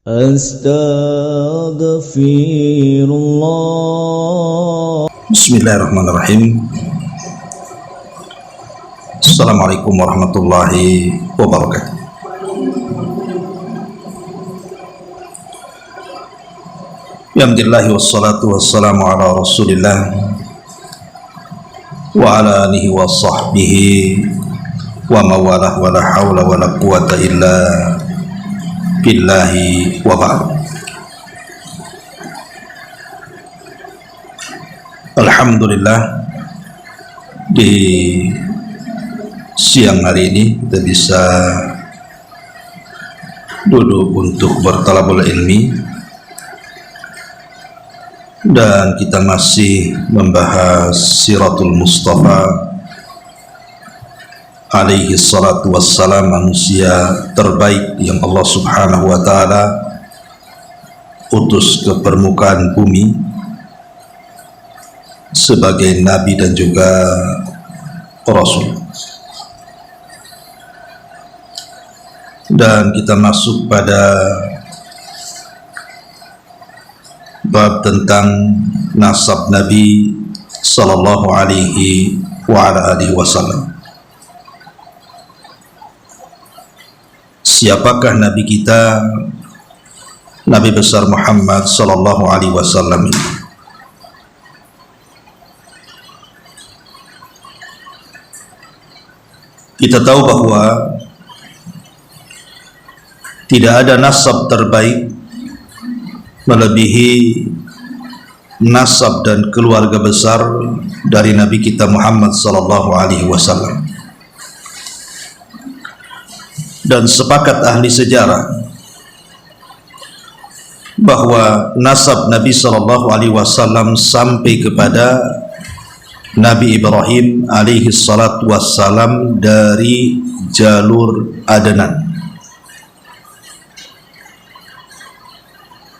Astaghfirullah. Bismillahirrahmanirrahim. Assalamualaikum warahmatullahi wabarakatuh. Alhamdulillah wassalatu wassalamu ala rasulillah wa ala alihi wa sahbihi wa mawalah wa la hawla wa la quwata illa billahi wa ba'd. Alhamdulillah, di siang hari ini kita bisa duduk untuk bertalabul ilmi, dan kita masih membahas Siratul Mustafa alaihi salatu wassalam, manusia terbaik yang Allah subhanahu wa ta'ala utus ke permukaan bumi sebagai nabi dan juga rasul. Dan kita masuk pada bab tentang nasab Nabi sallallahu alaihi wa ala alihi wasallam. Siapakah Nabi kita, Nabi besar Muhammad sallallahu alaihi wasallam ini? Kita tahu bahwa tidak ada nasab terbaik melebihi nasab dan keluarga besar dari Nabi kita Muhammad sallallahu alaihi wasallam. Dan sepakat ahli sejarah bahwa nasab Nabi sallallahu alaihi wasallam sampai kepada Nabi Ibrahim alaihi salatu wassalam dari jalur Adnan.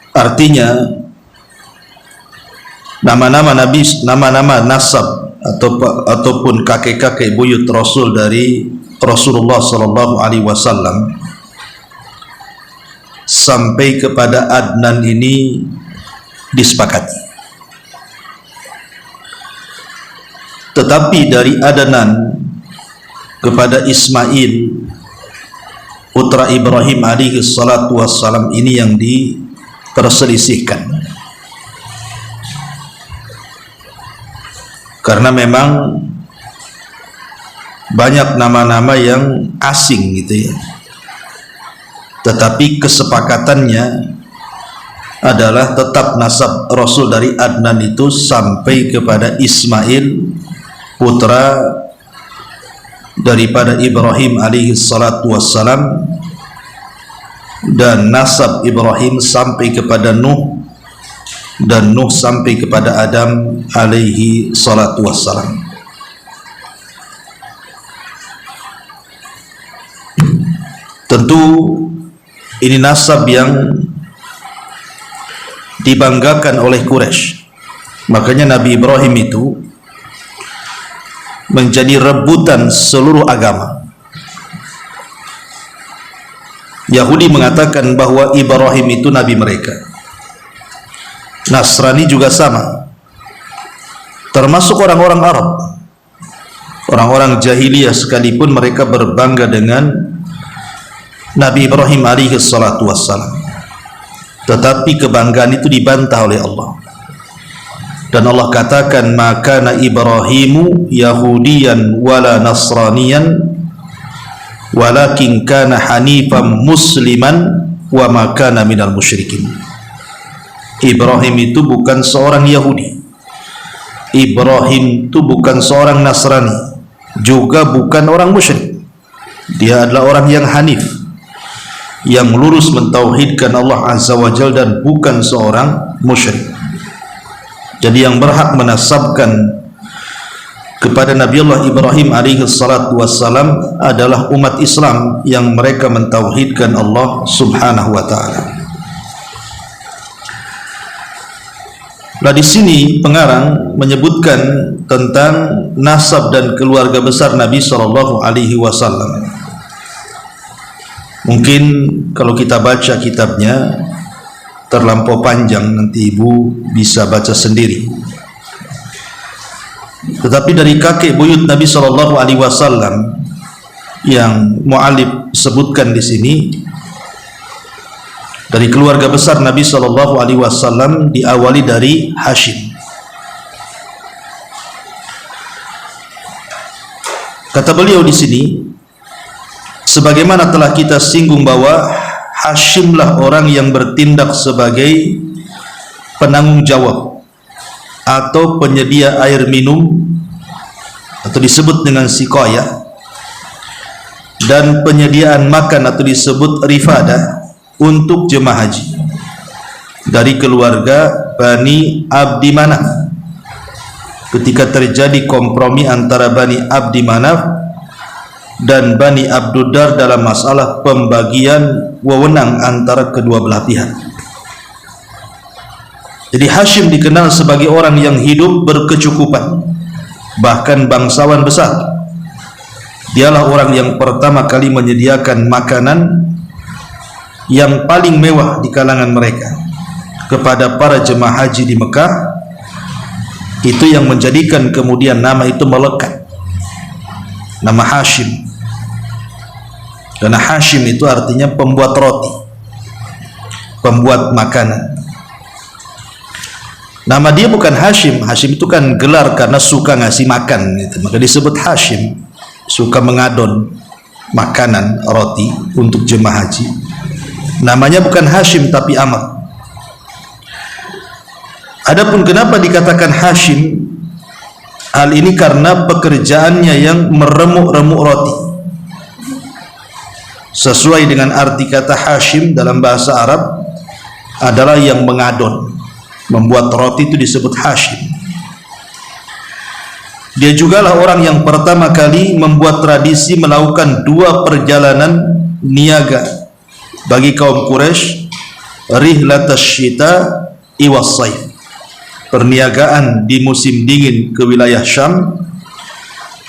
Artinya nama-nama Nabi, nama-nama nasab ataupun kakek-kakek buyut Rasul dari Rasulullah sallallahu alaihi wasallam sampai kepada Adnan ini disepakati. Tetapi dari Adnan kepada Ismail putra Ibrahim alaihi salatu wassalam ini yang diperselisihkan, karena memang banyak nama-nama yang asing gitu ya, tetapi kesepakatannya adalah tetap nasab Rasul dari Adnan itu sampai kepada Ismail putra daripada Ibrahim alaihi salatu wassalam, dan nasab Ibrahim sampai kepada Nuh, dan Nuh sampai kepada Adam alaihi salatu wassalam. Tentu ini nasab yang dibanggakan oleh Quraisy. Makanya Nabi Ibrahim itu menjadi rebutan seluruh agama. Yahudi mengatakan bahwa Ibrahim itu nabi mereka. Nasrani juga sama, termasuk orang-orang Arab, orang-orang jahiliyah sekalipun mereka berbangga dengan Nabi Ibrahim alaihi salatu wassalam. Tetapi kebanggaan itu dibantah oleh Allah. Dan Allah katakan, maka Ibrahimu Yahudiyan wala Nasraniyan walakin kana hanifan musliman wa ma kana minal musyrikin. Ibrahim itu bukan seorang Yahudi, Ibrahim itu bukan seorang Nasrani, juga bukan orang musyrik. Dia adalah orang yang hanif, yang lurus mentauhidkan Allah Azza wa Jalla, dan bukan seorang musyrik. Jadi yang berhak menasabkan kepada Nabi Allah Ibrahim alaihi salatu wassalam adalah umat Islam yang mereka mentauhidkan Allah subhanahu wa ta'ala. Nah, di sini pengarang menyebutkan tentang nasab dan keluarga besar Nabi sallallahu alaihi wasallam. Mungkin kalau kita baca kitabnya terlampau panjang, nanti ibu bisa baca sendiri. Tetapi dari kakek buyut Nabi SAW yang mu'alif sebutkan di sini, dari keluarga besar Nabi SAW diawali dari Hashim. Kata beliau di sini, sebagaimana telah kita singgung bahwa Hashimlah orang yang bertindak sebagai penanggung jawab atau penyedia air minum atau disebut dengan siqaya, dan penyediaan makan atau disebut rifada untuk jemaah haji dari keluarga Bani Abdi Manaf. Ketika terjadi kompromi antara Bani Abdi Manaf dan Bani Abduddar dalam masalah pembagian wewenang antara kedua belah pihak. Jadi Hashim dikenal sebagai orang yang hidup berkecukupan, bahkan bangsawan besar. Dialah orang yang pertama kali menyediakan makanan yang paling mewah di kalangan mereka kepada para jemaah haji di Mekah. Itu yang menjadikan kemudian nama itu melekat, nama Hashim. Karena Hashim itu artinya pembuat roti, pembuat makanan. Nama dia bukan Hashim. Hashim itu kan gelar karena suka ngasih makan gitu. Maka disebut Hashim, suka mengadon makanan roti untuk jemaah haji. Namanya bukan Hashim tapi Amr. Adapun kenapa dikatakan Hashim, hal ini karena pekerjaannya yang meremuk-remuk roti. Sesuai dengan arti kata Hashim dalam bahasa Arab adalah yang mengadon, membuat roti itu disebut Hashim. Dia jugalah orang yang pertama kali membuat tradisi melakukan 2 perjalanan niaga bagi kaum Quraisy, rihlatash syita iwas saif, perniagaan di musim dingin ke wilayah Syam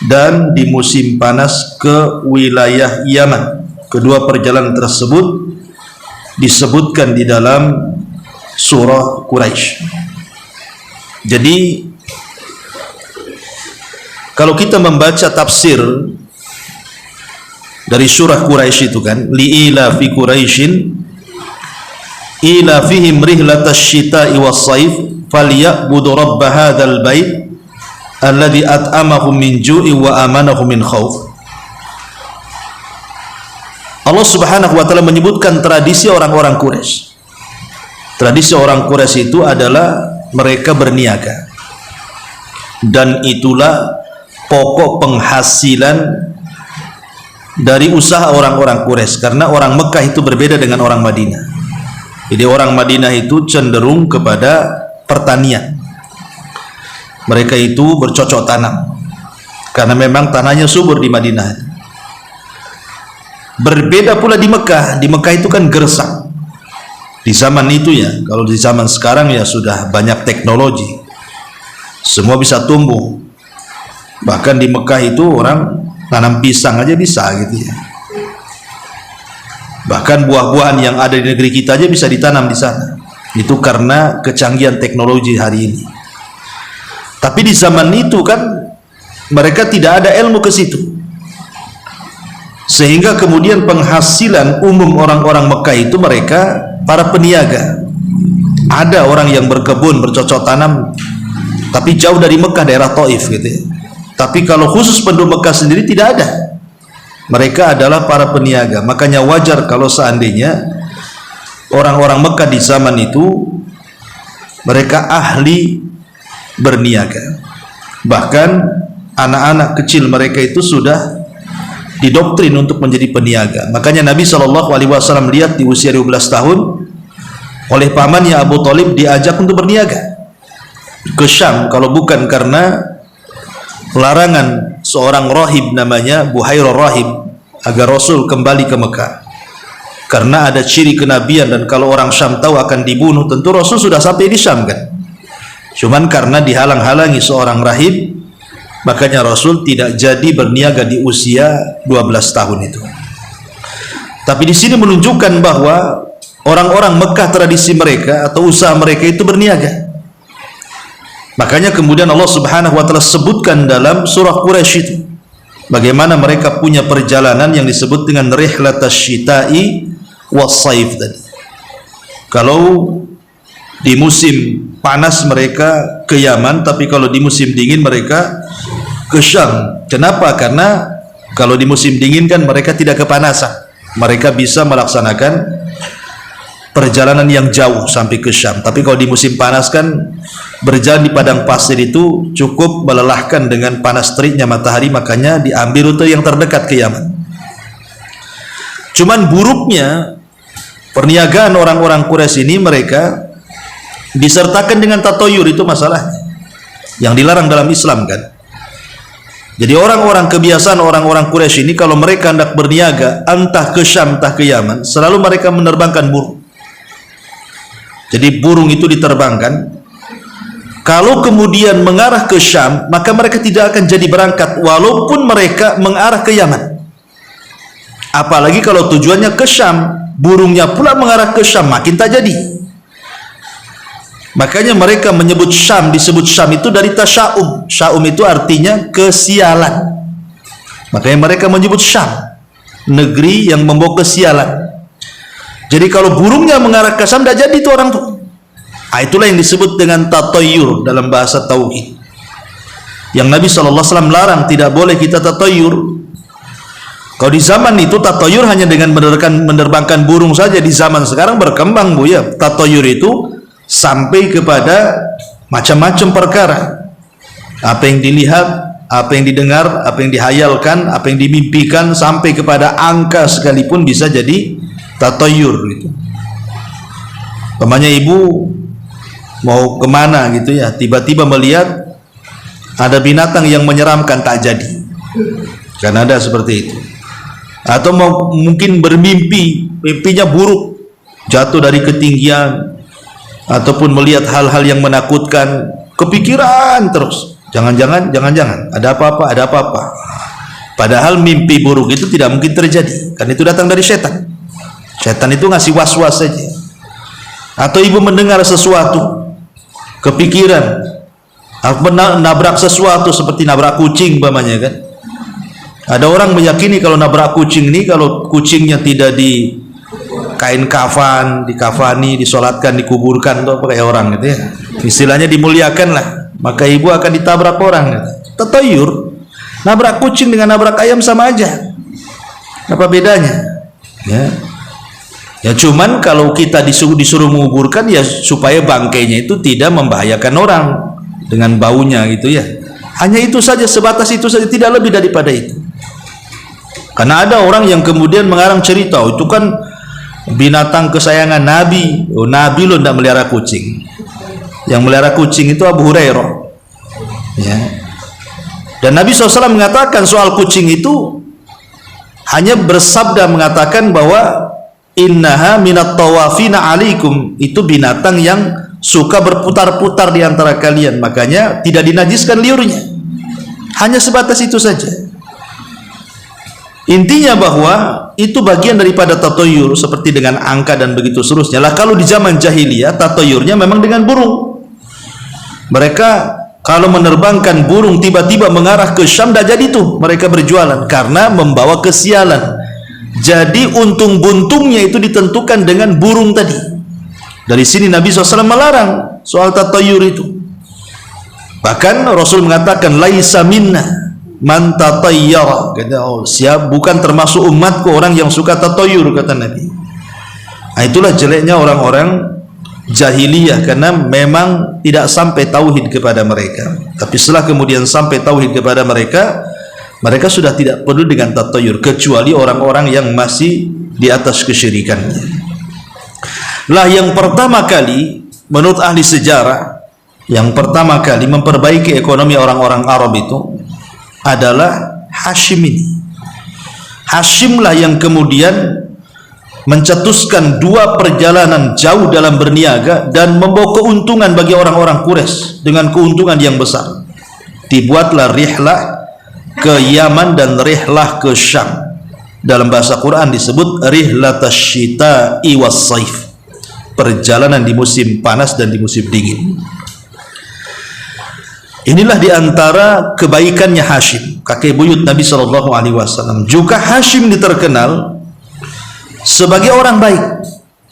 dan di musim panas ke wilayah Yaman. Kedua perjalanan tersebut disebutkan di dalam surah Quraisy. Jadi kalau kita membaca tafsir dari surah Quraisy itu kan, li'ila fi Quraisyin ila fihim rihlatash syita'i was saif falyabudu rabb hadzal bait alladzi at'amahum min ju'i wa amanahum min khauf. Allah Subhanahu wa taala menyebutkan tradisi orang-orang Quraisy. Tradisi orang Quraisy itu adalah mereka berniaga, dan itulah pokok penghasilan dari usaha orang-orang Quraisy, karena orang Mekah itu berbeda dengan orang Madinah. Jadi orang Madinah itu cenderung kepada pertanian. Mereka itu bercocok tanam karena memang tanahnya subur di Madinah. Berbeda pula di Mekah. Di Mekah itu kan gersang di zaman itu ya. Kalau di zaman sekarang ya sudah banyak teknologi, semua bisa tumbuh. Bahkan di Mekah itu orang tanam pisang aja bisa gitu ya. Bahkan buah-buahan yang ada di negeri kita aja bisa ditanam di sana. Itu karena kecanggihan teknologi hari ini. Tapi di zaman itu kan mereka tidak ada ilmu ke situ, sehingga kemudian penghasilan umum orang-orang Mekah itu mereka para peniaga. Ada orang yang berkebun, bercocok tanam, tapi jauh dari Mekah, daerah Taif gitu ya. Tapi kalau khusus penduduk Mekah sendiri tidak ada. Mereka adalah para peniaga. Makanya wajar kalau seandainya orang-orang Mekah di zaman itu mereka ahli berniaga. Bahkan anak-anak kecil mereka itu sudah didoktrin untuk menjadi peniaga. Makanya Nabi SAW lihat di usia 12 tahun oleh pamannya Abu Thalib diajak untuk berniaga ke Syam. Kalau bukan karena larangan seorang rahib namanya Buhairah Rahib agar Rasul kembali ke Mekah, karena ada ciri kenabian, dan kalau orang Syam tahu akan dibunuh. Tentu Rasul sudah sampai di Syam kan, cuman karena dihalang-halangi seorang rahib, makanya Rasul tidak jadi berniaga di usia 12 tahun itu. Tapi di sini menunjukkan bahwa orang-orang Mekah tradisi mereka atau usaha mereka itu berniaga. Makanya kemudian Allah Subhanahu wa taala sebutkan dalam surah Quraisy itu bagaimana mereka punya perjalanan yang disebut dengan rihlatash syita'i was-saif tadi. Kalau di musim panas mereka ke Yaman, tapi kalau di musim dingin mereka ke Syam. Kenapa? Karena kalau di musim dingin kan mereka tidak kepanasan. Mereka bisa melaksanakan perjalanan yang jauh sampai ke Syam. Tapi kalau di musim panas kan berjalan di padang pasir itu cukup melelahkan dengan panas teriknya matahari, makanya diambil rute yang terdekat ke Yaman. Cuman buruknya perniagaan orang-orang Quraisy ini, mereka disertakan dengan tatoyur, itu masalahnya yang dilarang dalam Islam kan. Jadi orang-orang kebiasaan orang-orang Quraisy ini kalau mereka hendak berniaga entah ke Syam entah ke Yaman, selalu mereka menerbangkan burung. Jadi burung itu diterbangkan, kalau kemudian mengarah ke Syam maka mereka tidak akan jadi berangkat walaupun mereka mengarah ke Yaman. Apalagi kalau tujuannya ke Syam, burungnya pula mengarah ke Syam, makin tak jadi. Makanya mereka menyebut Syam, disebut Syam itu dari tasya'um. Sya'um itu artinya kesialan. Makanya mereka menyebut Syam, negeri yang membawa kesialan. Jadi kalau burungnya mengarah ke Syam, tidak jadi itu orang tuh. Itulah yang disebut dengan tatoyur dalam bahasa tauhid. Yang Nabi SAW larang, tidak boleh kita tatoyur. Kalau di zaman itu tatoyur hanya dengan menerbangkan burung saja. Di zaman sekarang berkembang bu ya, tatoyur itu sampai kepada macam-macam perkara. Apa yang dilihat, apa yang didengar, apa yang dihayalkan, apa yang dimimpikan, sampai kepada angka sekalipun bisa jadi tatoyur gitu. Pamannya ibu mau kemana gitu ya, tiba-tiba melihat ada binatang yang menyeramkan, tak jadi. Kan ada seperti itu. Atau mungkin bermimpi, mimpinya buruk, jatuh dari ketinggian, ataupun melihat hal-hal yang menakutkan, kepikiran terus, jangan-jangan ada apa-apa. Padahal mimpi buruk itu tidak mungkin terjadi, karena itu datang dari setan. Setan itu ngasih was-was saja. Atau ibu mendengar sesuatu, kepikiran, nabrak sesuatu seperti nabrak kucing umpamanya kan. Ada orang meyakini kalau nabrak kucing ini, kalau kucingnya tidak di kain kafan, dikafani, disolatkan, dikuburkan, atau pakai orang gitu ya, istilahnya dimuliakan lah, maka ibu akan ditabrak orang gitu. Tatoyur, nabrak kucing dengan nabrak ayam sama aja, apa bedanya ya cuman kalau kita disuruh menguburkan ya supaya bangkainya itu tidak membahayakan orang dengan baunya gitu ya, hanya itu saja, sebatas itu saja, tidak lebih daripada itu. Karena ada orang yang kemudian mengarang cerita, itu kan binatang kesayangan Nabi. Oh, Nabi lo tidak melihara kucing. Yang melihara kucing itu Abu Hurairah ya. Dan Nabi SAW mengatakan soal kucing itu, hanya bersabda mengatakan bahwa innaha minat tawafina alaikum, itu binatang yang suka berputar-putar di antara kalian, makanya tidak dinajiskan liurnya. Hanya sebatas itu saja. Intinya bahwa itu bagian daripada tatoyur, seperti dengan angka dan begitu seterusnya. Lah kalau di zaman jahiliyah tatoyurnya memang dengan burung. Mereka kalau menerbangkan burung tiba-tiba mengarah ke Syam, dah jadi tuh mereka berjualan karena membawa kesialan. Jadi untung buntungnya itu ditentukan dengan burung tadi. Dari sini Nabi SAW melarang soal tatoyur itu. Bahkan Rasul mengatakan laisa minna man tatayyara, kata siap bukan termasuk umatku orang yang suka tatoyur, kata Nabi. Itulah jeleknya orang-orang jahiliyah, karena memang tidak sampai tauhid kepada mereka. Tapi setelah kemudian sampai tauhid kepada mereka, mereka sudah tidak perlu dengan tatoyur, kecuali orang-orang yang masih di atas kesyirikan. Lah yang pertama kali menurut ahli sejarah, yang pertama kali memperbaiki ekonomi orang-orang Arab itu adalah Hashim ini. Hashim lah yang kemudian mencetuskan 2 perjalanan jauh dalam berniaga dan membawa keuntungan bagi orang-orang Quraisy dengan keuntungan yang besar. Dibuatlah rihlah ke Yaman dan rihlah ke Syam. Dalam bahasa Quran disebut rihlatash syita'i was-saif. perjalanan di musim panas dan di musim dingin. Inilah diantara kebaikannya Hashim, kakek buyut Nabi SAW. Juga Hashim diterkenal sebagai orang baik,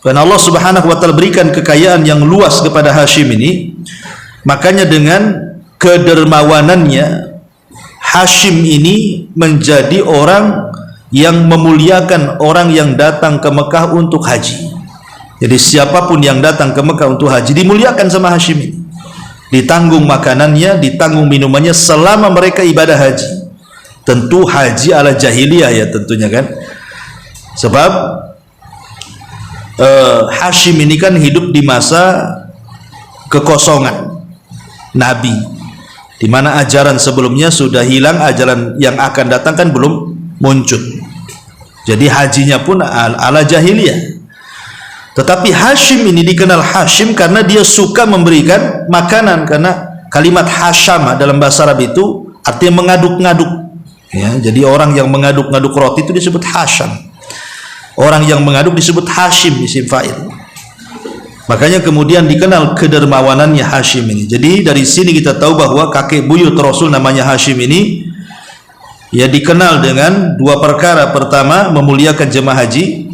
karena Allah Subhanahu wa Ta'ala berikan kekayaan yang luas kepada Hashim ini. Makanya dengan kedermawanannya, Hashim ini menjadi orang yang memuliakan orang yang datang ke Mekah untuk haji. Jadi siapapun yang datang ke Mekah untuk haji dimuliakan sama Hashim ini. Ditanggung makanannya, ditanggung minumannya selama mereka ibadah haji. Tentu haji ala jahiliyah ya tentunya kan. Sebab Hashim ini kan hidup di masa kekosongan Nabi, di mana ajaran sebelumnya sudah hilang, ajaran yang akan datang kan belum muncul. Jadi hajinya pun ala jahiliyah. Tetapi Hashim ini dikenal Hashim karena dia suka memberikan makanan, karena kalimat Hashama dalam bahasa Arab itu artinya mengaduk-ngaduk ya. Jadi orang yang mengaduk-ngaduk roti itu disebut Hasham. Orang yang mengaduk disebut Hashim, isim fa'il. Makanya kemudian dikenal kedermawanannya Hashim ini. Jadi dari sini kita tahu bahwa kakek buyut Rasul namanya Hashim ini ya dikenal dengan dua perkara. Pertama, memuliakan jemaah haji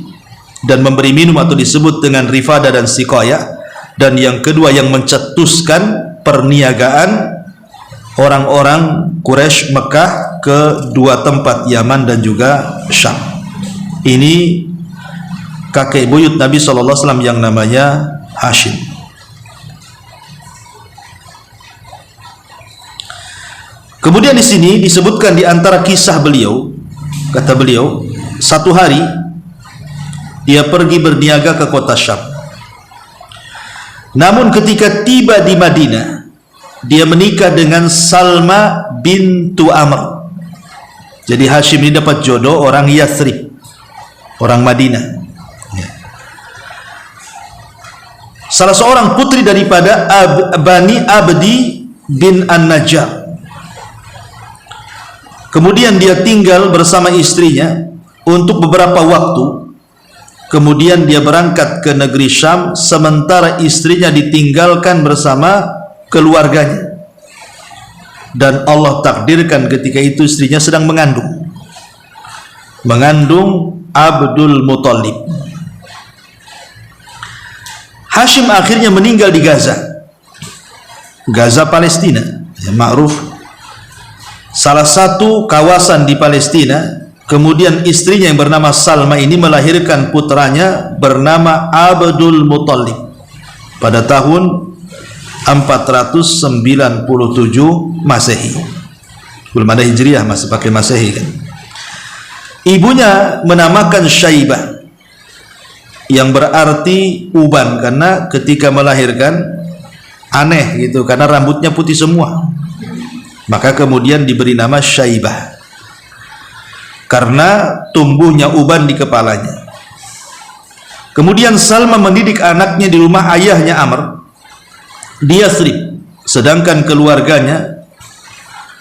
dan memberi minum atau disebut dengan rifada dan siqaya. Dan yang kedua, yang mencetuskan perniagaan orang-orang Quraisy Mekah ke dua tempat, Yaman dan juga Syam. Ini kakek buyut Nabi SAW yang namanya Hashim. Kemudian di sini disebutkan di antara kisah beliau, kata beliau, satu hari dia pergi berniaga ke kota Syam. Namun ketika tiba di Madinah, dia menikah dengan Salma bintu Amr. Jadi Hashim ini dapat jodoh orang Yathrib, orang Madinah. Salah seorang putri daripada Bani Abdi bin An-Najjar. Kemudian dia tinggal bersama istrinya untuk beberapa waktu. Kemudian dia berangkat ke negeri Syam, sementara istrinya ditinggalkan bersama keluarganya. Dan Allah takdirkan ketika itu istrinya sedang mengandung Abdul Muthalib. Hashim akhirnya meninggal di Gaza, Palestina, yang ma'ruf, salah satu kawasan di Palestina. Kemudian istrinya yang bernama Salma ini melahirkan putranya bernama Abdul Muthalib pada tahun 497 Masehi. Belum ada Hijriah, masih pakai Masehi kan. Ibunya menamakan Syaibah, yang berarti uban, karena ketika melahirkan aneh gitu, karena rambutnya putih semua. Maka kemudian diberi nama Syaibah karena tumbuhnya uban di kepalanya. Kemudian Salma mendidik anaknya di rumah ayahnya Amr di Yathrib, sedangkan keluarganya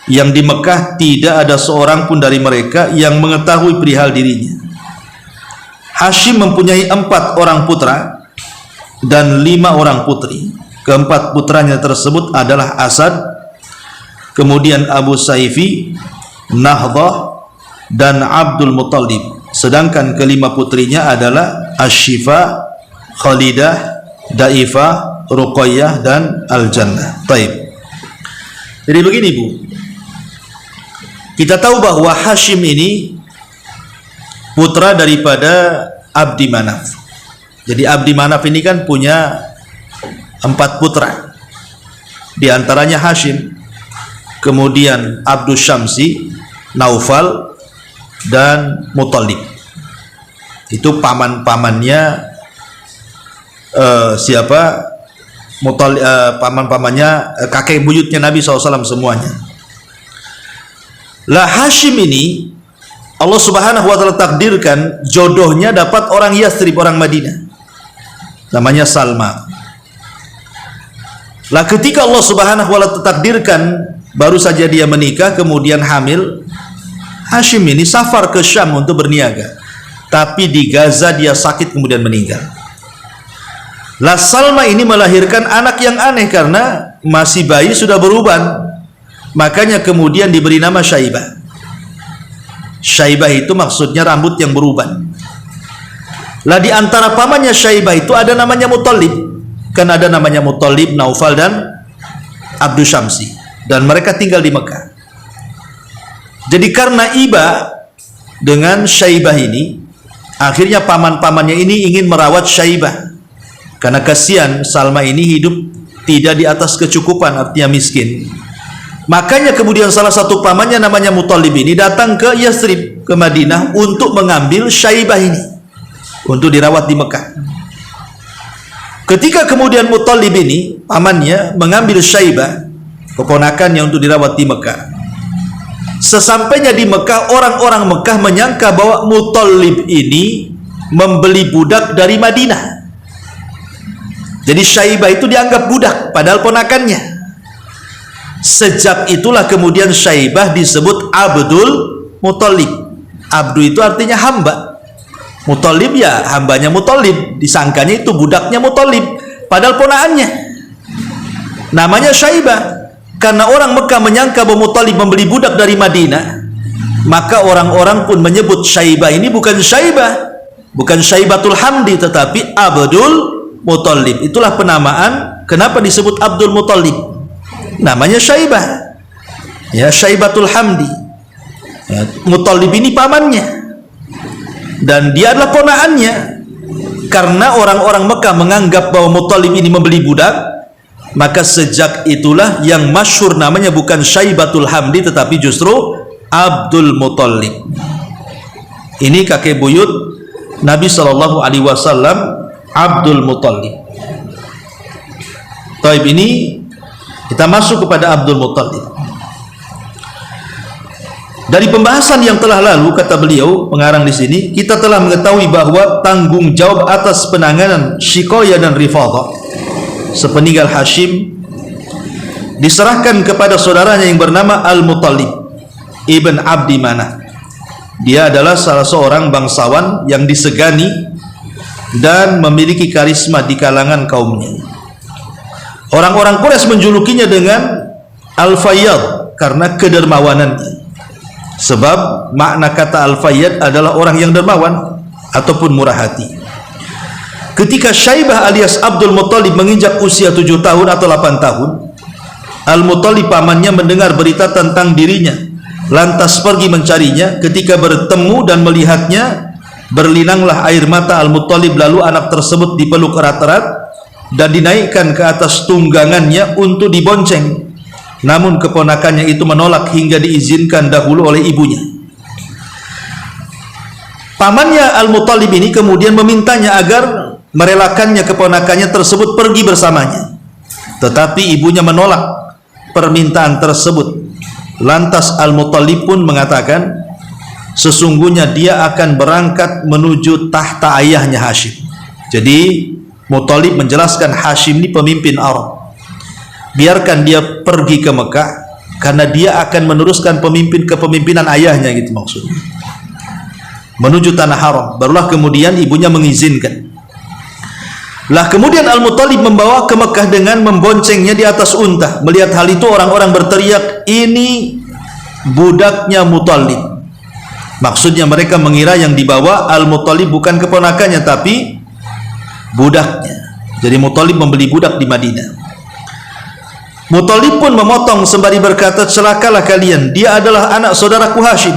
yang di Mekah tidak ada seorang pun dari mereka yang mengetahui perihal dirinya. Hashim mempunyai 4 orang putra dan 5 orang putri. Keempat putranya tersebut adalah Asad, kemudian Abu Saifi, Nahdah, dan Abdul Muthalib. Sedangkan kelima putrinya adalah Ashifa, Khalidah, Daifah, Ruqayyah, dan Al-Jannah. Taib. Jadi begini Bu, kita tahu bahwa Hashim ini putra daripada Abdi Manaf. Jadi Abdi Manaf ini kan punya 4 putra, di antaranya Hashim, kemudian Abdus Syamsi, Naufal, dan Muthalib. Itu paman-pamannya paman-pamannya kakek buyutnya Nabi SAW semuanya. Lah Hashim ini Allah Subhanahu wa Ta'ala takdirkan jodohnya dapat orang Yathrib, orang Madinah, namanya Salma. Lah ketika Allah Subhanahu wa Ta'ala takdirkan baru saja dia menikah kemudian hamil, Hashim ini safar ke Syam untuk berniaga, tapi di Gaza dia sakit kemudian meninggal. Lah Salma ini melahirkan anak yang aneh karena masih bayi sudah beruban. Makanya kemudian diberi nama Syaibah. Syaibah itu maksudnya rambut yang beruban. Lah di antara pamannya Syaibah itu ada namanya Muttalib. Kan ada namanya Muttalib, Naufal dan Abdul Syamsi. Dan mereka tinggal di Mekah. Jadi karena iba dengan Syaibah ini, akhirnya paman-pamannya ini ingin merawat Syaibah. Karena kasihan Salma ini hidup tidak di atas kecukupan, artinya miskin. Makanya kemudian salah satu pamannya namanya Muttalib ini datang ke Yathrib, ke Madinah untuk mengambil Syaibah ini untuk dirawat di Mekah. Ketika kemudian Muttalib ini pamannya mengambil Syaibah, keponakannya, untuk dirawat di Mekah. Sesampainya di Mekah, orang-orang Mekah menyangka bahwa Muttalib ini membeli budak dari Madinah. Jadi Syaibah itu dianggap budak, padahal ponakannya. Sejak itulah kemudian Syaibah disebut Abdul Muttalib. Abdu itu artinya hamba. Muttalib ya hambanya Muttalib. Disangkanya itu budaknya Muttalib, padahal ponakannya. Namanya Syaibah. Karena orang Mekah menyangka bahwa Muttalib membeli budak dari Madinah, maka orang-orang pun menyebut Syaibah ini bukan Syaibah, bukan Syaibatul Hamdi, tetapi Abdul Muttalib. Itulah penamaan kenapa disebut Abdul Muttalib. Namanya Syaibah, ya, Syaibatul Hamdi. Ya, Muttalib ini pamannya dan dia adalah ponakannya. Karena orang-orang Mekah menganggap bahwa Muttalib ini membeli budak, maka sejak itulah yang masyhur namanya bukan Syaibatul Hamdi tetapi justru Abdul Muttalib. Ini kakek buyut Nabi SAW, Abdul Muttalib. Taib, ini kita masuk kepada Abdul Muttalib. Dari pembahasan yang telah lalu, kata beliau pengarang di sini, kita telah mengetahui bahwa tanggung jawab atas penanganan Shiqoyah dan Rifadah sepeninggal Hashim diserahkan kepada saudaranya yang bernama Al-Muttalib Ibn Abdi Manaf. Dia adalah salah seorang bangsawan yang disegani dan memiliki karisma di kalangan kaumnya. Orang-orang Quraisy menjulukinya dengan Al-Fayyad karena kedermawanannya. Sebab makna kata Al-Fayyad adalah orang yang dermawan ataupun murah hati. Ketika Syaibah alias Abdul Muttalib menginjak usia 7 tahun atau 8 tahun, Al-Muttalib pamannya mendengar berita tentang dirinya, lantas pergi mencarinya. Ketika bertemu dan melihatnya, berlinanglah air mata Al-Muttalib, lalu anak tersebut dipeluk erat-erat dan dinaikkan ke atas tunggangannya untuk dibonceng. Namun keponakannya itu menolak hingga diizinkan dahulu oleh ibunya. Pamannya Al-Muttalib ini kemudian memintanya agar merelakannya keponakannya tersebut pergi bersamanya, tetapi ibunya menolak permintaan tersebut. Lantas Al-Muttalib pun mengatakan, sesungguhnya dia akan berangkat menuju tahta ayahnya Hashim. Jadi Muttalib menjelaskan Hashim ini pemimpin Arab, biarkan dia pergi ke Mekah karena dia akan meneruskan kepemimpinan ayahnya, gitu maksudnya, menuju tanah haram. Barulah kemudian ibunya mengizinkan. Lah kemudian Al-Muttalib membawa ke Mekah dengan memboncengnya di atas unta. Melihat hal itu orang-orang berteriak, ini budaknya Muttalib. Maksudnya mereka mengira yang dibawa Al-Muttalib bukan keponakannya tapi budaknya. Jadi Muttalib membeli budak di Madinah. Muttalib pun memotong sembari berkata, celakalah kalian, dia adalah anak saudaraku Hashim.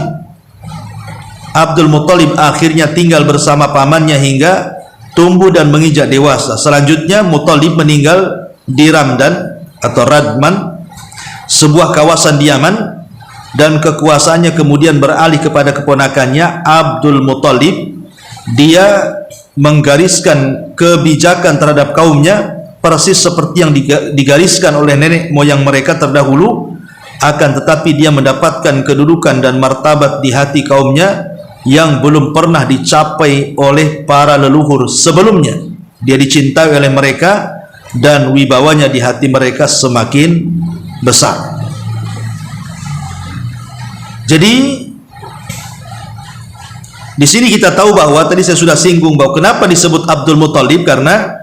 Abdul Muttalib akhirnya tinggal bersama pamannya hingga tumbuh dan menginjak dewasa. Selanjutnya Muttalib meninggal di Ramdan atau Radman, sebuah kawasan di Yaman, dan kekuasaannya kemudian beralih kepada keponakannya Abdul Muttalib. Dia menggariskan kebijakan terhadap kaumnya persis seperti yang digariskan oleh nenek moyang mereka terdahulu, akan tetapi dia mendapatkan kedudukan dan martabat di hati kaumnya yang belum pernah dicapai oleh para leluhur sebelumnya. Dia dicintai oleh mereka dan wibawanya di hati mereka semakin besar. Jadi di sini kita tahu bahwa tadi saya sudah singgung bahwa kenapa disebut Abdul Muttalib, karena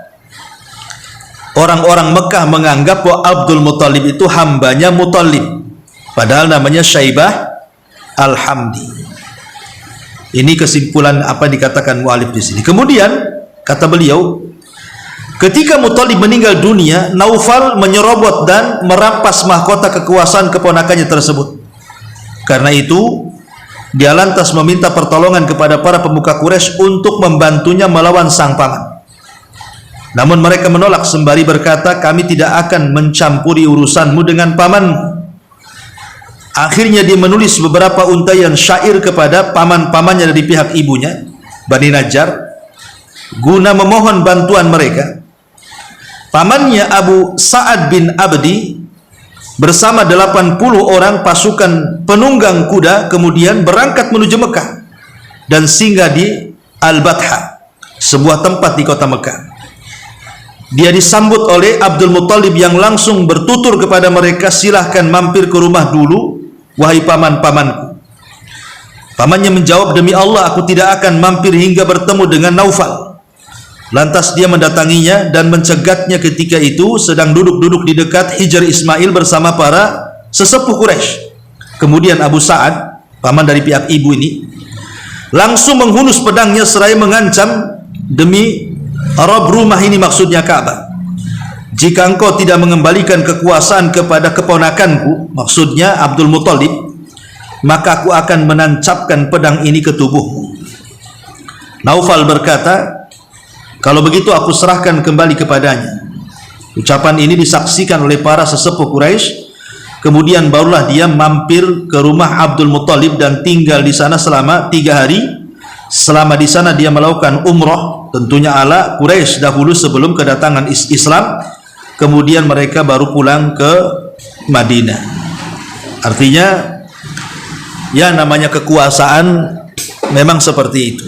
orang-orang Mekah menganggap bahwa Abdul Muthalib itu hambanya Muthalib, padahal namanya Syaibah Al-Hamdi. Ini kesimpulan apa dikatakan mu'alif di sini. Kemudian kata beliau, ketika Muthalib meninggal dunia, Naufal menyerobot dan merampas mahkota kekuasaan keponakannya tersebut. Karena itu dia lantas meminta pertolongan kepada para pemuka Quraisy untuk membantunya melawan sang paman. Namun mereka menolak sembari berkata, kami tidak akan mencampuri urusanmu dengan pamanmu. Akhirnya dia menulis beberapa untaian syair kepada paman-pamannya dari pihak ibunya, Bani Najjar, guna memohon bantuan mereka. Pamannya Abu Sa'ad bin Abdi bersama 80 orang pasukan penunggang kuda kemudian berangkat menuju Mekah dan singgah di Al-Batha, sebuah tempat di kota Mekah. Dia disambut oleh Abdul Muthalib yang langsung bertutur kepada mereka, silahkan mampir ke rumah dulu, wahai paman-pamanku. Pamannya menjawab, demi Allah aku tidak akan mampir hingga bertemu dengan Naufal. Lantas dia mendatanginya dan mencegatnya ketika itu sedang duduk-duduk di dekat Hijr Ismail bersama para sesepuh Quraisy. Kemudian Abu Sa'ad, paman dari pihak ibu ini, langsung menghunus pedangnya seraya mengancam, demi Rabb rumah ini, maksudnya Ka'bah, jika engkau tidak mengembalikan kekuasaan kepada keponakanku, maksudnya Abdul Muthalib, maka aku akan menancapkan pedang ini ke tubuhmu. Naufal berkata, kalau begitu aku serahkan kembali kepadanya. Ucapan ini disaksikan oleh para sesepuh Quraisy. Kemudian barulah dia mampir ke rumah Abdul Muthalib dan tinggal di sana selama 3 hari. Selama di sana dia melakukan umrah, tentunya ala Quraisy dahulu sebelum kedatangan Islam. Kemudian mereka baru pulang ke Madinah. Artinya, ya namanya kekuasaan memang seperti itu.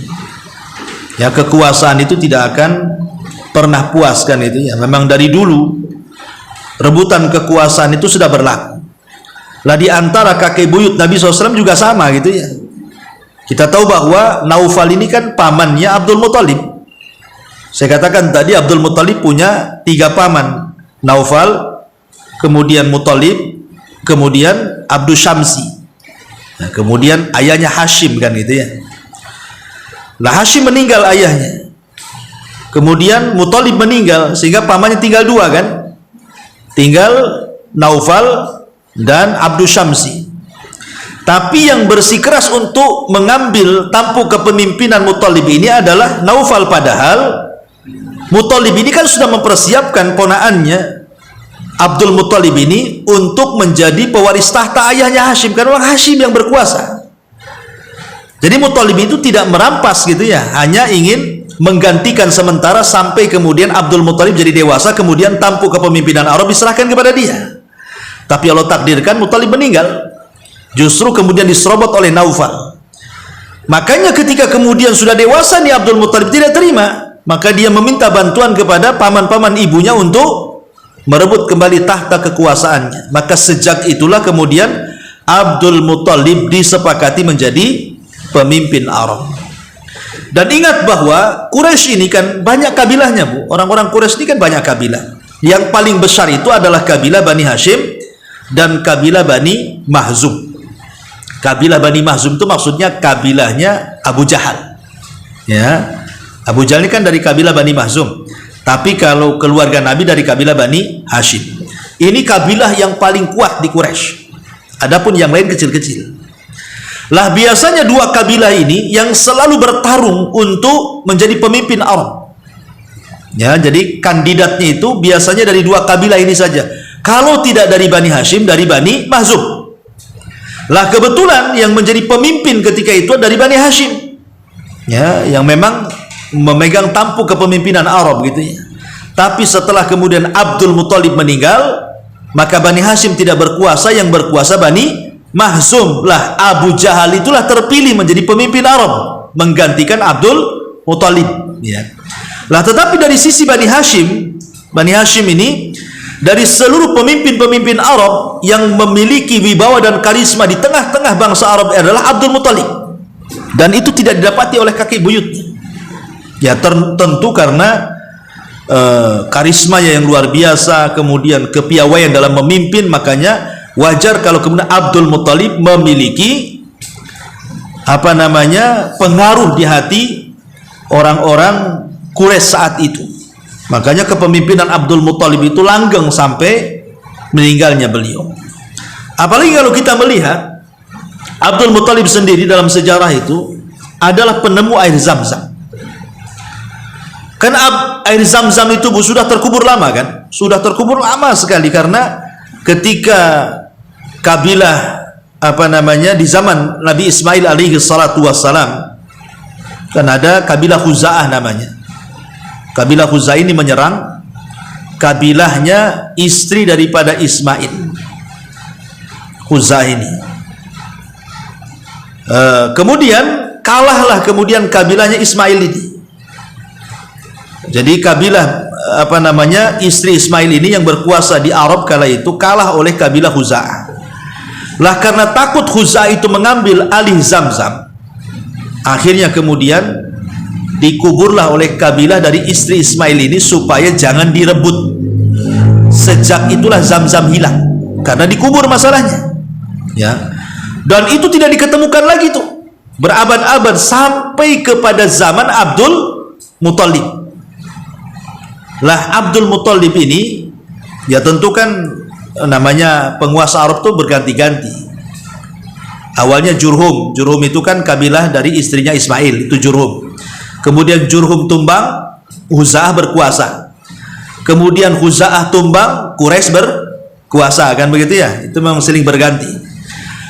Ya, kekuasaan itu tidak akan pernah puas kan itu ya. Memang dari dulu rebutan kekuasaan itu sudah berlaku. Lah di antara kakek buyut Nabi SAW juga sama gitu ya. Kita tahu bahwa Naufal ini kan pamannya Abdul Muthalib. Saya katakan tadi Abdul Muthalib punya 3 paman, Naufal, kemudian Muthalib, kemudian Abdul Syamsi. Nah, kemudian ayahnya Hashim kan gitu ya. Lah Hashim meninggal ayahnya. Kemudian Muthalib meninggal sehingga pamannya tinggal 2 kan? Tinggal Naufal dan Abdul Syamsi. Tapi yang bersikeras untuk mengambil tampuk kepemimpinan Muthalib ini adalah Naufal, padahal Muthalib ini kan sudah mempersiapkan ponaannya Abdul Muthalib ini untuk menjadi pewaris tahta ayahnya Hashim, karena orang Hashim yang berkuasa. Jadi Muthalib itu tidak merampas gitu ya, hanya ingin menggantikan sementara sampai kemudian Abdul Muthalib jadi dewasa, kemudian tampuk kepemimpinan Arab diserahkan kepada dia. Tapi Allah takdirkan Muthalib meninggal, justru kemudian diserobot oleh Naufal. Makanya ketika kemudian sudah dewasa nih Abdul Muthalib tidak terima, maka dia meminta bantuan kepada paman-paman ibunya untuk merebut kembali tahta kekuasaannya. Maka sejak itulah kemudian Abdul Muthalib disepakati menjadi pemimpin Arab. Dan ingat bahwa Quraisy ini kan banyak kabilahnya, Bu. Orang-orang Quraisy ini kan banyak kabilah. Yang paling besar itu adalah kabilah Bani Hashim dan kabilah Bani Mahzum. Kabilah Bani Mahzum itu maksudnya kabilahnya Abu Jahal. Ya. Abu Jahal ini kan dari kabilah Bani Mahzum. Tapi kalau keluarga Nabi dari kabilah Bani Hashim. Ini kabilah yang paling kuat di Quraisy. Adapun yang lain kecil-kecil. Lah biasanya 2 kabilah ini yang selalu bertarung untuk menjadi pemimpin Arab. Ya, jadi kandidatnya itu biasanya dari 2 kabilah ini saja. Kalau tidak dari Bani Hashim, dari Bani Mahzum. Lah kebetulan yang menjadi pemimpin ketika itu dari Bani Hashim. Ya, yang memang memegang tampuk kepemimpinan Arab gitu ya. Tapi setelah kemudian Abdul Muthalib meninggal, maka Bani Hashim tidak berkuasa, yang berkuasa Bani Mahzum. Lah Abu Jahal itulah terpilih menjadi pemimpin Arab menggantikan Abdul Muthalib ya. Lah tetapi dari sisi Bani Hashim ini, dari seluruh pemimpin-pemimpin Arab yang memiliki wibawa dan karisma di tengah-tengah bangsa Arab adalah Abdul Muthalib. Dan itu tidak didapati oleh kakek buyutnya. Ya tentu karena karismanya yang luar biasa, kemudian kepiawaian dalam memimpin, makanya wajar kalau kemudian Abdul Muttalib memiliki pengaruh di hati orang-orang Quraisy saat itu. Makanya kepemimpinan Abdul Muttalib itu langgeng sampai meninggalnya beliau. Apalagi kalau kita melihat Abdul Muttalib sendiri dalam sejarah itu adalah penemu air Zam-Zam. Kan air Zam-Zam itu sudah terkubur lama kan? Sudah terkubur lama sekali, karena ketika kabilah di zaman Nabi Ismail alaihi salatu wassalam, kan ada kabilah Khuza'ah namanya. Kabilah Khuza'ah ini menyerang kabilahnya istri daripada Ismail. Khuza'ah ini. Kemudian kalahlah kemudian kabilahnya Ismail ini. Jadi kabilah istri Ismail ini yang berkuasa di Arab kala itu kalah oleh kabilah Khuza'ah. Lah karena takut Khuza'ah itu mengambil alih Zam-Zam, akhirnya kemudian dikuburlah oleh kabilah dari istri Ismail ini supaya jangan direbut. Sejak itulah Zam-Zam hilang karena dikubur masalahnya, ya. Dan itu tidak diketemukan lagi tuh berabad-abad sampai kepada zaman Abdul Muttalib. Lah Abdul Muttalib ini ya tentu kan namanya penguasa Arab tuh berganti-ganti. Awalnya Jurhum itu kan kabilah dari istrinya Ismail, itu Jurhum. Kemudian Jurhum tumbang, Khuza'ah berkuasa. Kemudian Khuza'ah tumbang, Quraisy berkuasa, kan begitu ya? Itu memang saling berganti.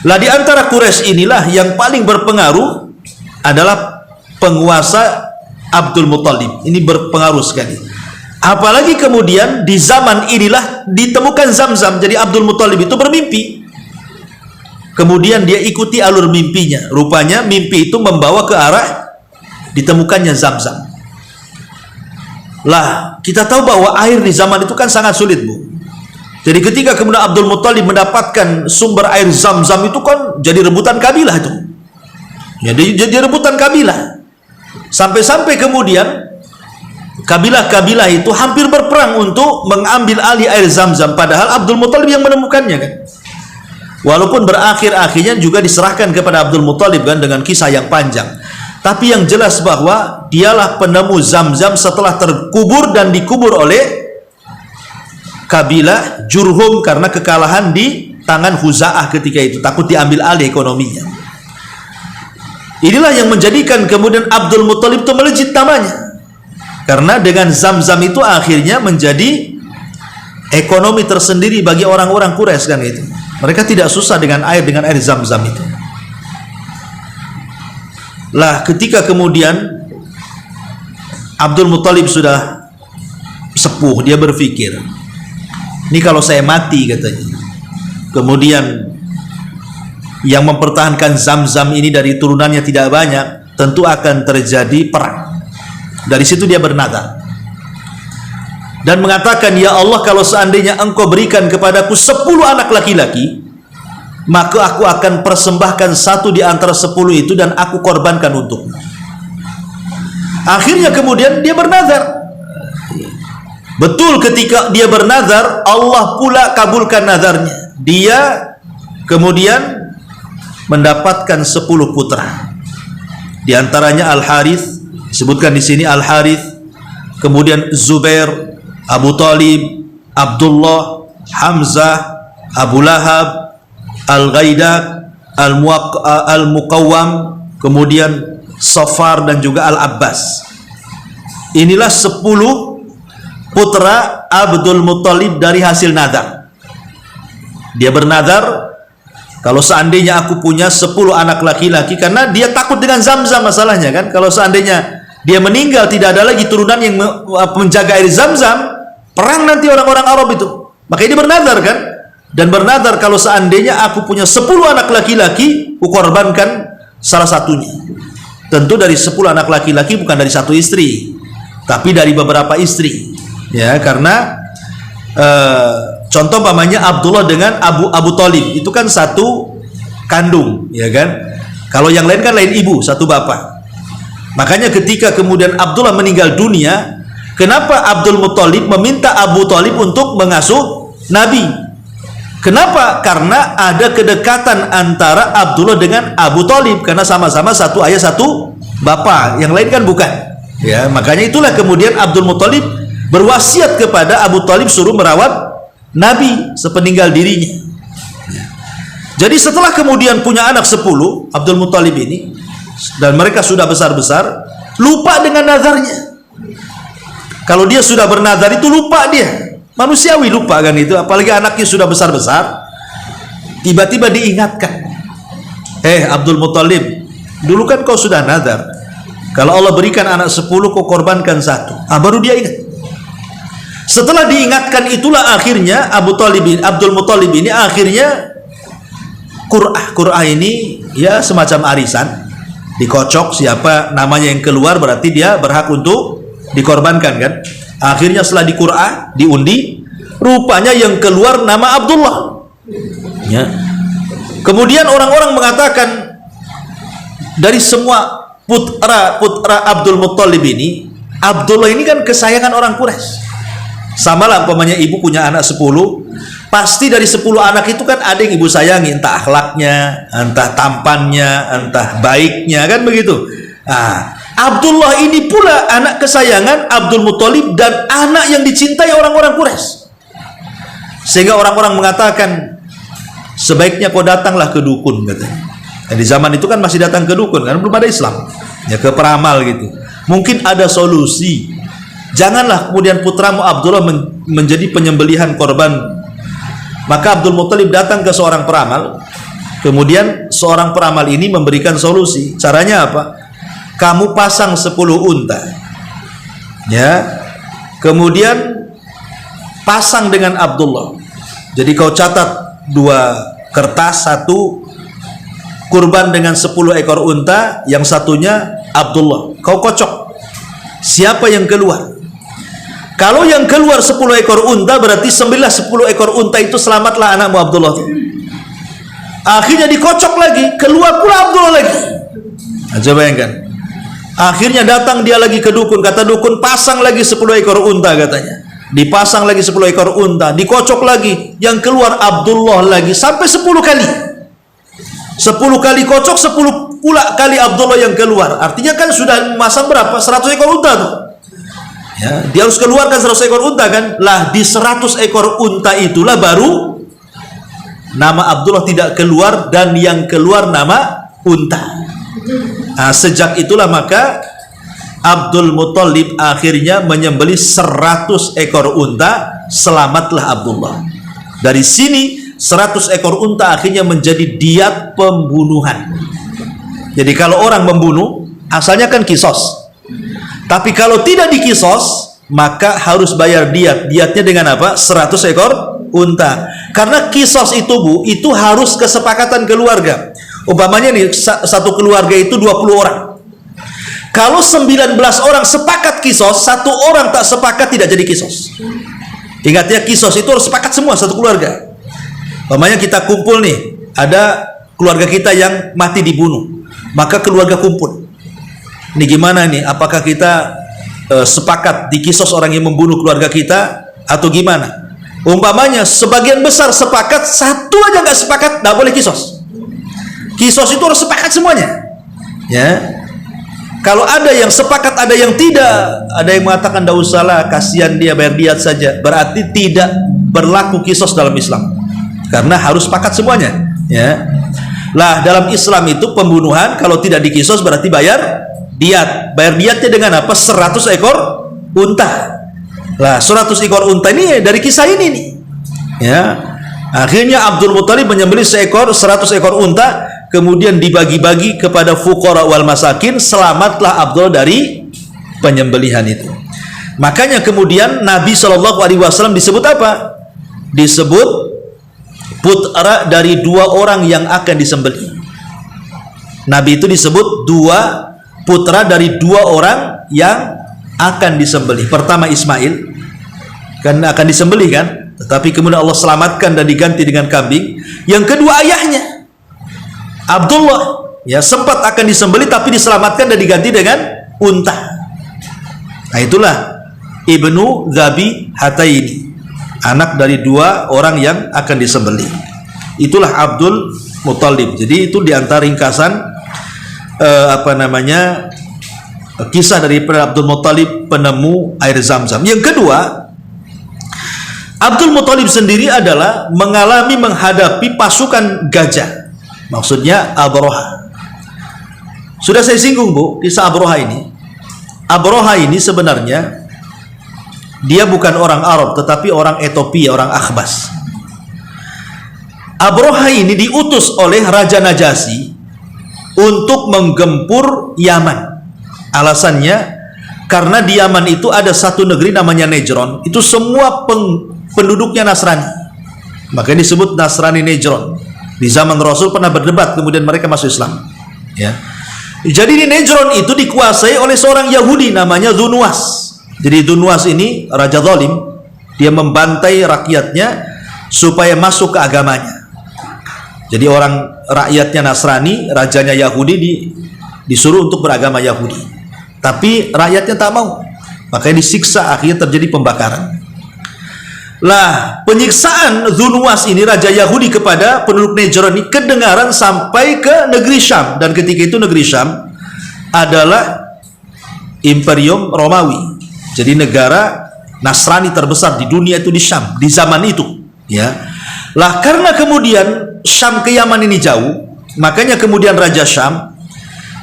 Lah di antara Quraisy inilah yang paling berpengaruh adalah penguasa Abdul Muttalib. Ini berpengaruh sekali. Apalagi kemudian di zaman inilah ditemukan Zam-Zam. Jadi Abdul Muttalib itu bermimpi. Kemudian dia ikuti alur mimpinya. Rupanya mimpi itu membawa ke arah ditemukannya Zam-Zam. Lah kita tahu bahwa air di zaman itu kan sangat sulit, Bu. Jadi ketika kemudian Abdul Muttalib mendapatkan sumber air Zam-Zam itu kan jadi rebutan kabilah itu. Jadi rebutan kabilah. Sampai-sampai kemudian kabilah-kabilah itu hampir berperang untuk mengambil alih air Zam-Zam, padahal Abdul Muttalib yang menemukannya kan. Walaupun akhirnya juga diserahkan kepada Abdul Muttalib kan dengan kisah yang panjang. Tapi yang jelas bahwa dialah penemu Zam-Zam setelah terkubur dan dikubur oleh kabilah Jurhum karena kekalahan di tangan Khuza'ah ketika itu, takut diambil alih ekonominya. Inilah yang menjadikan kemudian Abdul Muttalib itu melejit namanya. Karena dengan Zam-Zam itu akhirnya menjadi ekonomi tersendiri bagi orang-orang Quraisy kan itu. Mereka tidak susah dengan air Zam-Zam itu. Lah ketika kemudian Abdul Muttalib sudah sepuh, dia berpikir, ini kalau saya mati katanya, kemudian yang mempertahankan Zam-Zam ini dari turunannya tidak banyak, tentu akan terjadi perang. Dari situ dia bernazar dan mengatakan, ya Allah, kalau seandainya engkau berikan kepadaku 10 anak laki-laki, maka aku akan persembahkan 1 di antara 10 itu dan aku korbankan untukmu. Akhirnya kemudian dia bernazar. Betul, ketika dia bernazar, Allah pula kabulkan nazarnya. Dia kemudian mendapatkan 10 putra. Di antaranya Al-Harith, disebutkan di sini Al-Harith, kemudian Zubair, Abu Talib, Abdullah, Hamzah, Abu Lahab, Al-Ghaidak, Al-Muqawwam, kemudian Safar dan juga Al-Abbas. Inilah 10 putra Abdul Muttalib dari hasil nazar. Dia bernazar, kalau seandainya aku punya 10 anak laki-laki, karena dia takut dengan Zam-Zam masalahnya kan. Kalau seandainya dia meninggal, tidak ada lagi turunan yang menjaga air Zam-Zam, perang nanti orang-orang Arab itu. Makanya dia bernazar kan, dan bernazar kalau seandainya aku punya 10 anak laki-laki, aku korbankan salah satunya. Tentu dari 10 anak laki-laki bukan dari satu istri, tapi dari beberapa istri, ya. Karena contoh pamannya Abdullah dengan Abu Talib itu kan satu kandung, ya kan. Kalau yang lain kan lain ibu, satu bapak. Makanya ketika kemudian Abdullah meninggal dunia, Kenapa Abdul Muthalib meminta Abu Thalib untuk mengasuh Nabi? Kenapa? Karena ada kedekatan antara Abdullah dengan Abu Thalib, karena sama-sama satu ayah satu bapak, yang lain kan bukan. Ya, makanya itulah kemudian Abdul Muthalib berwasiat kepada Abu Thalib suruh merawat Nabi sepeninggal dirinya. Jadi setelah kemudian punya anak 10, Abdul Muthalib ini, dan mereka sudah besar-besar, lupa dengan nazarnya. Kalau dia sudah bernazar itu lupa dia, manusiawi lupa kan itu, apalagi anaknya sudah besar-besar. Tiba-tiba diingatkan, Abdul Muthalib, dulu kan kau sudah nazar, kalau Allah berikan anak 10 kau korbankan 1. Baru dia ingat. Setelah diingatkan itulah akhirnya Abdul Muthalib ini akhirnya Qur'ah ini ya semacam arisan, dikocok, siapa namanya yang keluar berarti dia berhak untuk dikorbankan kan. Akhirnya setelah di Qur'ah diundi, rupanya yang keluar nama Abdullah ya. Kemudian orang-orang mengatakan, dari semua putra Abdul Muthalib ini, Abdullah ini kan kesayangan orang Quraisy. Sama lah umpamanya ibu punya anak 10, pasti dari 10 anak itu kan ada yang ibu sayangi, entah akhlaknya, entah tampannya, entah baiknya, kan begitu. Abdullah ini pula anak kesayangan Abdul Muthalib dan anak yang dicintai orang-orang Quraisy. Sehingga orang-orang mengatakan, sebaiknya kau datanglah ke dukun, katanya. Di zaman itu kan masih datang ke dukun, kan belum ada Islam, ya, ke peramal gitu. Mungkin ada solusi. Janganlah kemudian putramu Abdullah menjadi penyembelihan korban. Maka Abdul Muthalib datang ke seorang peramal. Kemudian seorang peramal ini memberikan solusi. Caranya apa? Kamu pasang 10 unta, ya, kemudian pasang dengan Abdullah. Jadi kau catat 2 kertas, 1 kurban dengan 10 ekor unta, yang satunya Abdullah. Kau kocok siapa yang keluar. Kalau yang keluar 10 ekor unta, berarti 10 ekor unta itu selamatlah anakmu Abdullah. Akhirnya dikocok lagi, keluar pula Abdullah lagi. Coba bayangkan. Akhirnya datang dia lagi ke dukun, kata dukun, pasang lagi 10 ekor unta, katanya. Dipasang lagi 10 ekor unta, dikocok lagi, yang keluar Abdullah lagi, sampai 10 kali. 10 kali kocok, 10 pula kali Abdullah yang keluar. Artinya kan sudah masang berapa? 100 ekor unta tuh. Ya, dia harus keluarkan 100 ekor unta kan. Lah di 100 ekor unta itulah baru nama Abdullah tidak keluar, dan yang keluar nama unta. Sejak itulah maka Abdul Muthalib akhirnya menyembelih 100 ekor unta, selamatlah Abdullah. Dari sini 100 ekor unta akhirnya menjadi diat pembunuhan. Jadi kalau orang membunuh asalnya kan kisos, tapi kalau tidak dikisos maka harus bayar diat. Diatnya dengan apa? 100 ekor unta. Karena kisos itu Bu, itu harus kesepakatan keluarga. Umpamanya nih satu keluarga itu 20 orang. Kalau 19 orang sepakat kisos, 1 orang tak sepakat tidak jadi kisos. Ingat ya, kisos itu harus sepakat semua satu keluarga. Umpamanya kita kumpul nih, ada keluarga kita yang mati dibunuh, maka keluarga kumpul. Ini gimana nih? Apakah kita sepakat dikisos orang yang membunuh keluarga kita atau gimana? Umpamanya sebagian besar sepakat, 1 aja nggak sepakat, nggak boleh kisos. Kisos itu harus sepakat semuanya, ya. Kalau ada yang sepakat, ada yang tidak, ada yang mengatakan tidak usahlah, kasihan dia, bayar diat saja, berarti tidak berlaku kisos dalam Islam, karena harus sepakat semuanya, ya. Lah dalam Islam itu pembunuhan kalau tidak dikisos berarti bayar diat. Bayar diatnya dengan apa? 100 ekor unta. Lah 100 ekor unta ini dari kisah ini nih, ya. Akhirnya Abdul Muthalib menyembelih 100 ekor unta, kemudian dibagi-bagi kepada fuqara wal masakin. Selamatlah Abdullah dari penyembelihan itu. Makanya kemudian Nabi SAW disebut apa? Disebut putra dari 2 orang yang akan disembelih. Nabi itu disebut 2 putra dari 2 orang yang akan disembelih. Pertama Ismail, kan akan disembelih kan, tetapi kemudian Allah selamatkan dan diganti dengan kambing. Yang kedua ayahnya Abdullah, ya, sempat akan disembelih tapi diselamatkan dan diganti dengan unta. Nah itulah ibnu Dhabi Hataini, anak dari dua orang yang akan disembelih. Itulah Abdul Muthalib. Jadi itu diantara ringkasan kisah dari Abdul Muthalib penemu air Zam-Zam. Yang kedua, Abdul Muthalib sendiri adalah menghadapi pasukan gajah. Maksudnya Abroha. Sudah saya singgung, Bu, kisah Abroha ini. Abroha ini sebenarnya dia bukan orang Arab, tetapi orang Ethiopia, orang Akhbas. Abroha ini diutus oleh Raja Najasyi untuk menggempur Yaman. Alasannya karena di Yaman itu ada satu negeri namanya Nejron. Itu semua penduduknya Nasrani. Makanya disebut Nasrani Nejron. Di zaman Rasul pernah berdebat, kemudian mereka masuk Islam. Ya. Jadi di Nejron itu dikuasai oleh seorang Yahudi namanya Dzunwas. Jadi Dzunwas ini raja zalim. Dia membantai rakyatnya supaya masuk ke agamanya. Jadi orang rakyatnya Nasrani, rajanya Yahudi disuruh untuk beragama Yahudi. Tapi rakyatnya tak mau. Makanya disiksa, akhirnya terjadi pembakaran. Lah, penyiksaan Dzunwas ini, raja Yahudi kepada penduduk Nejron ini kedengaran sampai ke negeri Syam. Dan ketika itu negeri Syam adalah Imperium Romawi. Jadi negara Nasrani terbesar di dunia itu di Syam di zaman itu, ya. Lah karena kemudian Syam ke Yaman ini jauh, makanya kemudian Raja Syam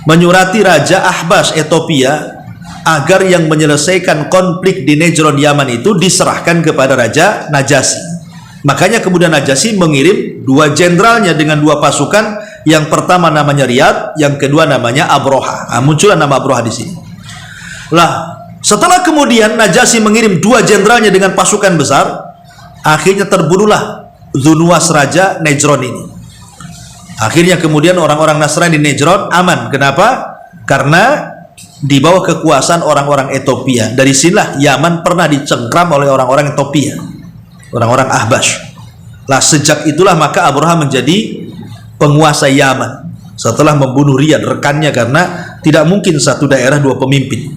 menyurati Raja Ahbas Ethiopia agar yang menyelesaikan konflik di Nejron Yaman itu diserahkan kepada Raja Najasyi. Makanya kemudian Najasyi mengirim dua jenderalnya dengan dua pasukan. Yang pertama namanya Riyad, yang kedua namanya Abroha. Muncullah nama Abroha di sini. Lah, setelah kemudian Najasyi mengirim dua jenderalnya dengan pasukan besar, akhirnya terbunuhlah Dzunwas raja Nejron ini. Akhirnya kemudian orang-orang Nasrani di Nejron aman. Kenapa? Karena di bawah kekuasaan orang-orang Ethiopia. Dari sinilah Yaman pernah dicengkram oleh orang-orang Ethiopia, orang-orang Ahbas. Lah sejak itulah maka Abroha menjadi penguasa Yaman setelah membunuh Riyad rekannya, karena tidak mungkin satu daerah dua pemimpin.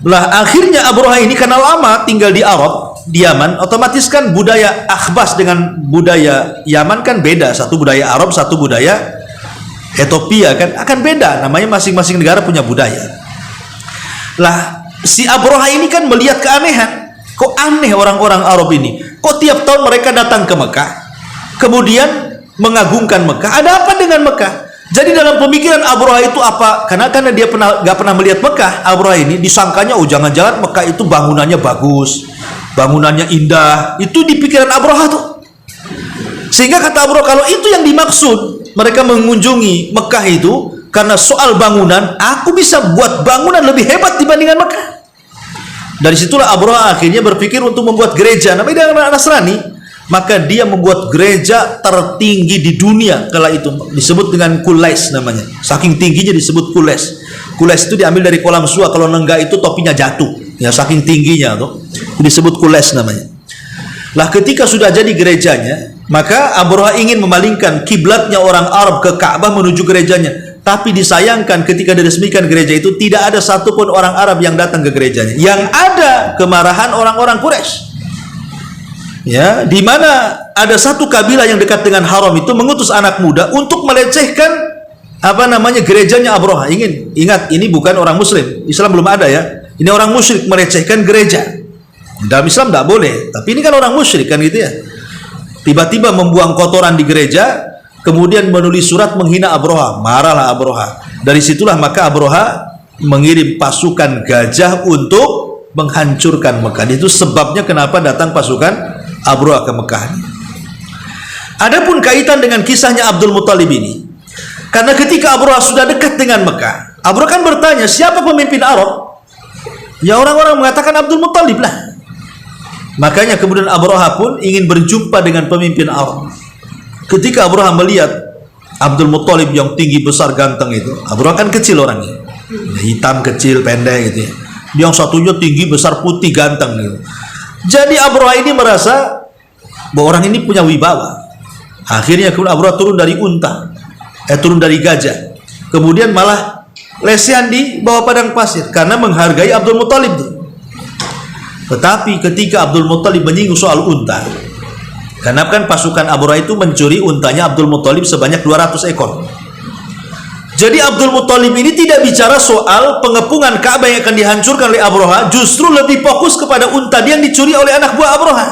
Lah akhirnya Abroha ini karena lama tinggal di Arab, di Yaman, otomatis kan budaya Akhbas dengan budaya Yaman kan beda. Satu budaya Arab, satu budaya Ethiopia, kan akan beda. Namanya masing-masing negara punya budaya. Lah si Abroha ini kan melihat keanehan. Kok aneh orang-orang Arab ini? Kok tiap tahun mereka datang ke Mekah, kemudian mengagungkan Mekah? Ada apa dengan Mekah? Jadi dalam pemikiran Abroha itu apa? Karena dia gak pernah melihat Mekah. Abroha ini disangkanya, oh jangan-jangan Mekah itu bangunannya bagus, bangunannya indah. Itu di pikiran Abroha tuh. Sehingga kata Abroha, kalau itu yang dimaksud mereka mengunjungi Mekah itu karena soal bangunan, aku bisa buat bangunan lebih hebat dibandingkan Mekah. Dari situlah Abroha akhirnya berpikir untuk membuat gereja namanya Nasrani. Maka dia membuat gereja tertinggi di dunia kala itu, disebut dengan Kulais namanya. Saking tingginya disebut Kulais. Kulais itu diambil dari kolam suah, kalau nenggak itu topinya jatuh. Ya saking tingginya tuh. Disebut Kulais namanya. Lah ketika sudah jadi gerejanya, maka Abroha ingin memalingkan kiblatnya orang Arab ke Ka'bah menuju gerejanya. Tapi disayangkan ketika diresmikan gereja itu tidak ada satupun orang Arab yang datang ke gerejanya. Yang ada kemarahan orang-orang Quraisy. Ya, di mana ada satu kabilah yang dekat dengan haram itu mengutus anak muda untuk melecehkan gerejanya Abroha. Ingat, ini bukan orang muslim. Islam belum ada ya. Ini orang musyrik melecehkan gereja. Dalam Islam tidak boleh, tapi ini kan orang musyrik kan gitu ya. Tiba-tiba membuang kotoran di gereja, kemudian menulis surat menghina Abroha. Marahlah Abroha. Dari situlah maka Abroha mengirim pasukan gajah untuk menghancurkan Mekah. Itu sebabnya kenapa datang pasukan Abroha ke Mekah. Adapun kaitan dengan kisahnya Abdul Muthalib ini, karena ketika Abroha sudah dekat dengan Mekah, Abroha kan bertanya, siapa pemimpin Arab? Ya orang-orang mengatakan Abdul Muthalib lah. Makanya kemudian Abroha pun ingin berjumpa dengan pemimpin Arab. Ketika Abroha melihat Abdul Muthalib yang tinggi besar ganteng itu, Abroha kan kecil orangnya, hitam kecil pendek gitu ya. Yang satunya tinggi besar putih ganteng gitu. Jadi Abroha ini merasa bahwa orang ini punya wibawa. Akhirnya kemudian Abroha turun dari unta, turun dari gajah, kemudian malah lesehan di bawah padang pasir karena menghargai Abdul Muthalib. Tetapi ketika Abdul Muttalib menyinggung soal unta, karena kan pasukan Abraha itu mencuri untanya Abdul Muttalib sebanyak 200 ekor. Jadi Abdul Muttalib ini tidak bicara soal pengepungan Ka'bah yang akan dihancurkan oleh Abraha, justru lebih fokus kepada unta dia yang dicuri oleh anak buah Abraha.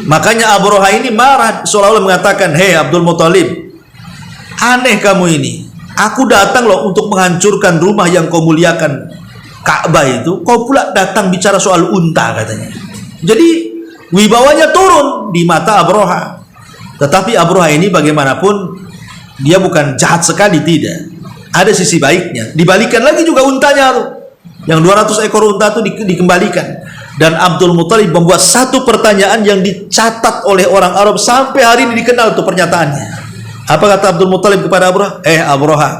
Makanya Abraha ini marah, seolah-olah mengatakan, "Hei Abdul Muttalib, aneh kamu ini. Aku datang loh untuk menghancurkan rumah yang kau muliakan, Ka'bah itu. Kau pula datang bicara soal unta," katanya. Jadi wibawanya turun di mata Abraha. Tetapi Abraha ini bagaimanapun dia bukan jahat sekali, tidak. Ada sisi baiknya. Dibalikan lagi juga untanya tuh. Yang 200 ekor unta itu dikembalikan. Dan Abdul Muttalib membuat satu pertanyaan yang dicatat oleh orang Arab sampai hari ini dikenal tuh pernyataannya. Apa kata Abdul Muttalib kepada Abraha? Abraha,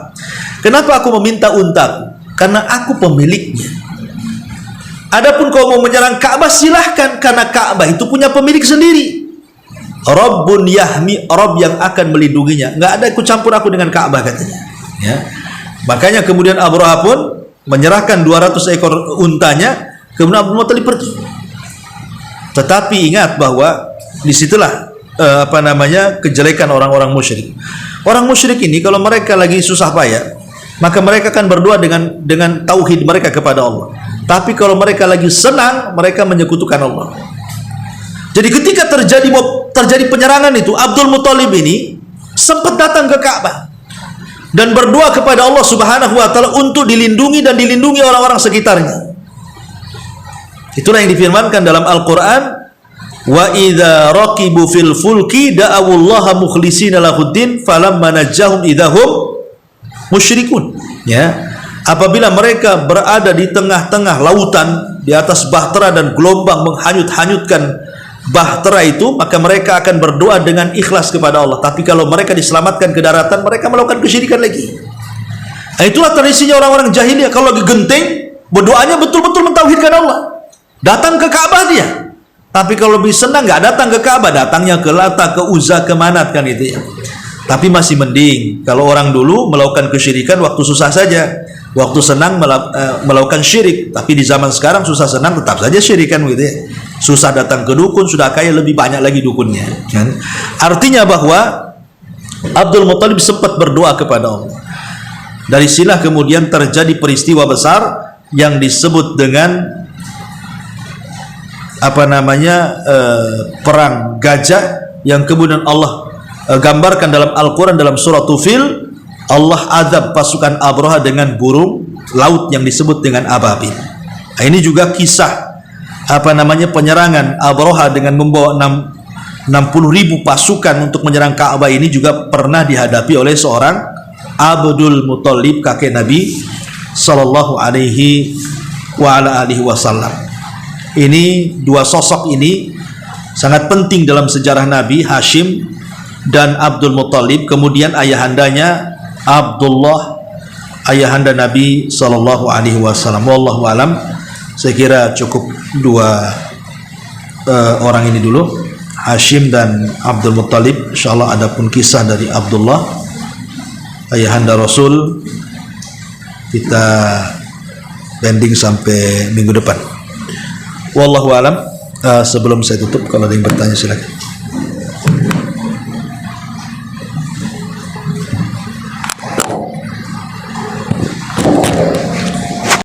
kenapa aku meminta untaku? Karena aku pemiliknya. Adapun kau mau menyerang Ka'bah, silahkan, karena Ka'bah itu punya pemilik sendiri. Rabbun yahmi, Rabb yang akan melindunginya. Nggak ada ikut campur aku dengan Ka'bah, katanya. Ya. Makanya kemudian Abraha pun menyerahkan 200 ekor untanya, kemudian Abdul Muttalib pergi. Tetapi ingat bahwa disitulah kejelekan orang-orang musyrik. Orang musyrik ini kalau mereka lagi susah payah, maka mereka akan berdoa dengan tauhid mereka kepada Allah. Tapi kalau mereka lagi senang, mereka menyekutukan Allah. Jadi ketika terjadi penyerangan itu, Abdul Muttalib ini sempat datang ke Ka'bah dan berdoa kepada Allah Subhanahu wa taala untuk dilindungi dan dilindungi orang-orang sekitarnya. Itulah yang difirmankan dalam Al-Qur'an, wa idza raqibu fil fulki da'awullaha mukhlishina lahuddin falamma najjahum idahum musyrikun. Ya. Apabila mereka berada di tengah-tengah lautan, di atas bahtera dan gelombang menghanyut-hanyutkan bahtera itu, maka mereka akan berdoa dengan ikhlas kepada Allah. Tapi kalau mereka diselamatkan ke daratan, mereka melakukan kesyirikan lagi. Nah, itulah tradisinya orang-orang jahiliyah. Kalau lagi genting, berdoanya betul-betul mentauhidkan Allah. Datang ke Ka'bah dia. Tapi kalau lebih senang nggak datang ke Ka'bah, datangnya ke Lata, ke Uzza, ke Manat, kan itu ya. Tapi masih mending kalau orang dulu melakukan kesyirikan waktu susah saja, waktu senang melakukan syirik. Tapi di zaman sekarang susah senang tetap saja syirikan, gitu ya. Susah datang ke dukun, sudah kaya lebih banyak lagi dukunnya, kan? Artinya bahwa Abdul Muttalib sempat berdoa kepada Allah. Dari sinilah kemudian terjadi peristiwa besar yang disebut dengan perang gajah, yang kemudian Allah gambarkan dalam Al-Quran dalam surah Tufil. Allah azab pasukan Abraha dengan burung laut yang disebut dengan ababil. Nah, ini juga kisah penyerangan Abraha dengan membawa 60.000 pasukan untuk menyerang Ka'bah ini juga pernah dihadapi oleh seorang Abdul Muttalib, kakek Nabi sallallahu alaihi wasallam. Ini dua sosok ini sangat penting dalam sejarah Nabi, Hashim dan Abdul Muttalib. Kemudian ayahandanya Abdullah, ayahanda Nabi sallallahu alaihi wasallam. Wallahu alam. Saya kira cukup dua orang ini dulu, Hashim dan Abdul Muttalib. Insyaallah ada pun kisah dari Abdullah, ayahanda Rasul, kita pending sampai minggu depan. Wallahu alam. Sebelum saya tutup, kalau ada yang bertanya silakan.